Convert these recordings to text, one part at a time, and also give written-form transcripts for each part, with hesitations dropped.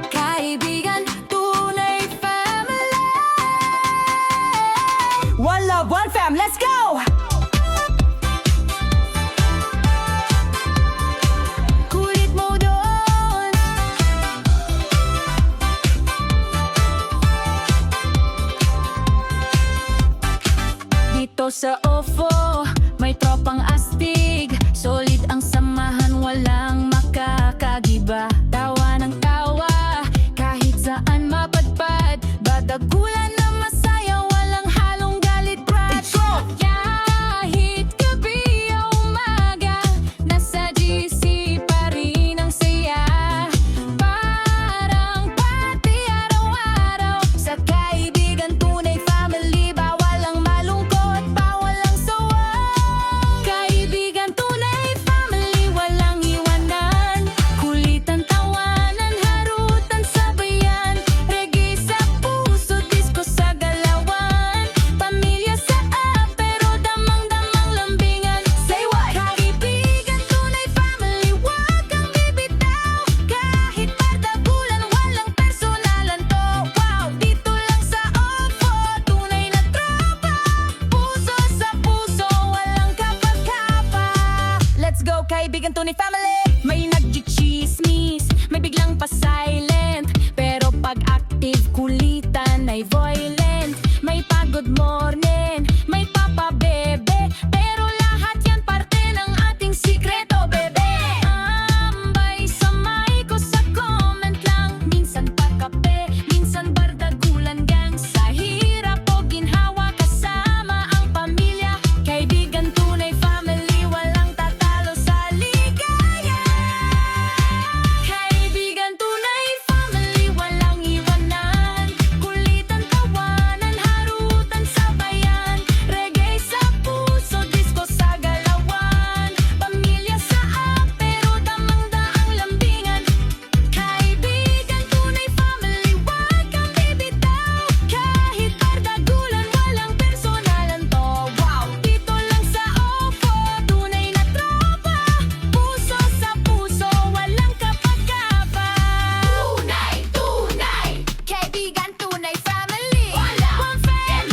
kaibigan, tunay family. One love, one fam, let's go! Kulit mo doon. Dito sa OFO, may tropang astig. Solid ang samahan, walang makakagiba. Tawa ng tawa, kahit saan mapadpad. Badagulan na masaya, walang halong galit, brad. Kahit gabi o umaga, nasa GC pa rin ang saya. Parang pati araw-araw, sa kaibigan tunay family. Bawal ang malungkot, bawal ang sawa. Kaibigan tunay family, walang iwanan. Kulitan, tawanan, harutan, sabayan. Reggae sa puso, disco sa galawan. Pamilya sa pero damang-damang lambingan. Say what? Kaibigan tunay family, wag kang bibitaw. Kahit bardagulan, walang personalan to. Wow, dito lang sa OFO, tunay na tropa. Puso sa puso, walang kapag-kapa. Let's go, kaibigan tunay family. May nagchichismis, may biglang pa-silent. Pero pag active, kulitan ay violent. May pagod morning, may papa-bebe. Pero lahat yan parte ng ating sikreto, bebe. Ambay sa mic ko sa comment lang. Minsan pa kape, minsan bardagulan gang. Sa hirap o ginhawa, kasama ang pamilya. Kaibigan tunay family, walang tatalo sa ligaya. Kaibigan tunay family, walang iwanan. Kulitan, tawanan, harutan, sabayan. Reggae sa puso, disco sa galawan. Pamilya sa pero damang-daang lambingan. Kaibigan tunay family, wag kang bibitaw. Kahit bardagulan, walang personalan to. Wow, dito lang sa OFO, tunay na tropa. Puso sa puso, walang kapag-kapa. Tunay, kaibigan tunay family. One fam,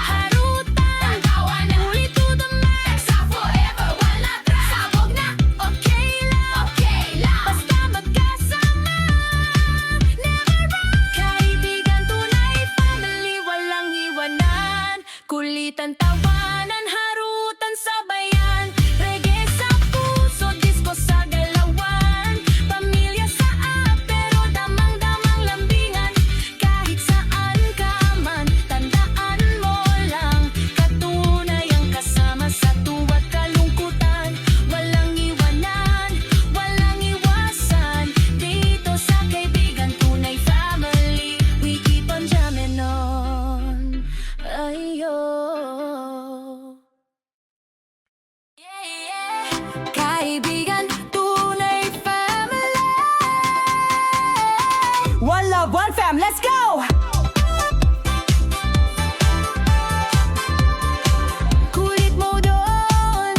harutan, ulit to the max. Forever, wala tras. Sabog na, okay lang. Basta magkasama, never run. Kaibigan tunay family, walang iwanan. Kulitan, tawanan, harutan, sabayan. Reggae sa puso, disco sa galawan. Pamilya sa pero damang-damang lambingan. Kahit saan ka man, tandaan mo lang. Katunay ang kasama sa tuwa't kalungkutan. Walang iwanan, walang iwasan. Dito sa kaibigan tunay family, we keep on jamming on. Ayo. Kaibigan tunay family. One love, one fam, let's go! Kulit mo doon.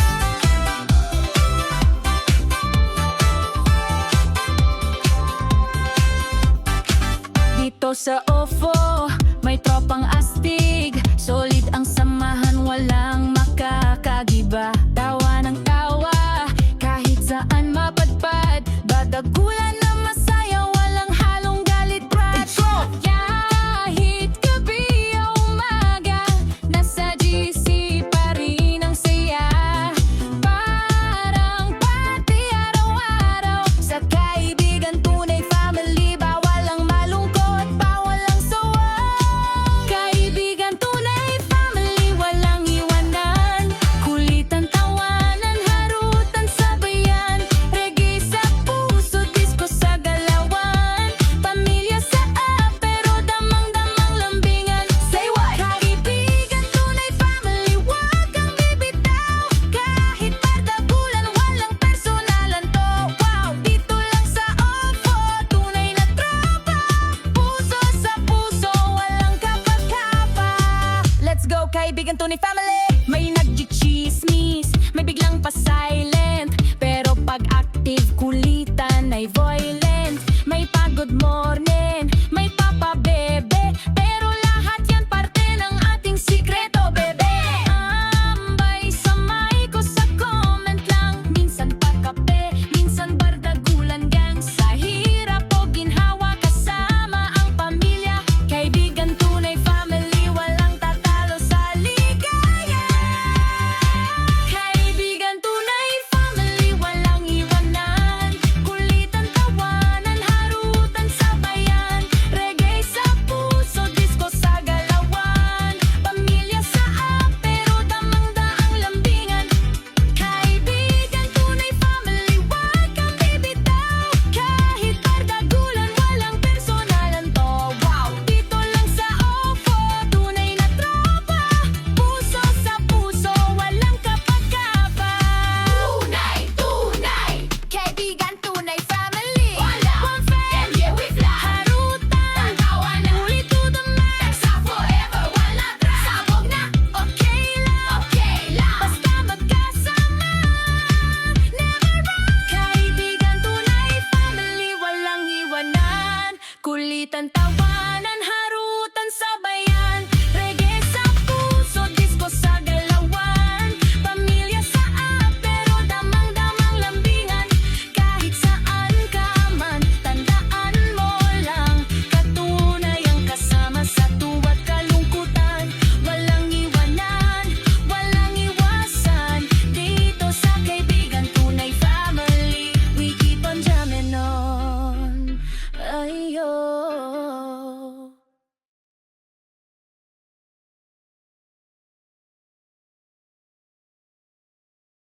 Dito sa OFO, may tropang astig. Solid ang samahan, walang makakagiba. Tawa ng tawa, kahit saan mapadpad. Badagulan na masaya, walang halong galit, brad. Kahit gabi o umaga, nasa GC pa rin ang saya. Parang pati araw-araw, sa kaibigan tunay family. Bawal ang malungkot, bawal ang sawa. Kaibigan tunay family, walang iwanan. Kulitan, tawanan, harutan, sabayan. Reggae sa puso, disco sa galawan. Pamilya sa pero damang-damang lambingan. Say what? Kaibigan tunay family, wag kang bibitaw. Kahit bardagulan, walang personalan to. Wow, dito lang sa OFO, tunay na tropa. Puso sa puso, walang kapag-kapa. Let's go, kaibigan tunay family. May nagchichismis, may biglang pa-silent. Pero pag active, kulitan ay violent. May pag good morning